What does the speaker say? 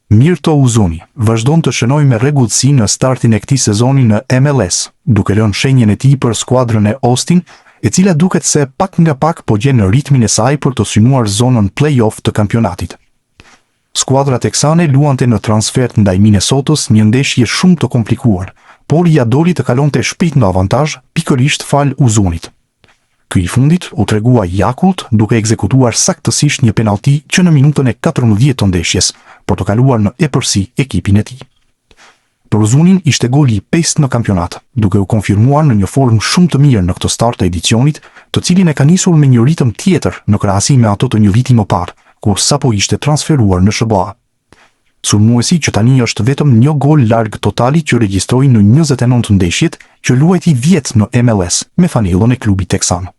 Mirto Uzuni vazhdon të shënojë me rregullsi në startin e këtij sezoni në MLS, duke lënë shenjën e tij për skuadrën e Austin, e cila duket se pak nga pak po gjen në ritmin e saj për të synuar zonën play-off të kampionatit. Skuadra teksane luante në transfert ndaj Minnesotës një ndeshje shumë të komplikuar, por ja doli të kalonte shpejt në avantazh, pikërisht fal Uzunit. Ky i fundit u tregua Yakult duke ekzekutuar saktësisht një penallti që në minutën e 14 të ndeshjes, por të kaluar në epërsi ekipin e tij. Për Uzunin ishte goli i 5 në kampionat, duke u konfirmuar në një formë shumë të mirë në këtë start të edicionit, të cilin e ka nisur me një ritëm tjetër në krahasim me ato të një viti më parë, kur sapo ishte transferuar në SBA. Sulmuesi që tani është vetëm një gol larg totali që regjistroi në 29 ndeshjet që luajti vjet në MLS me fanellën e klubit teksan.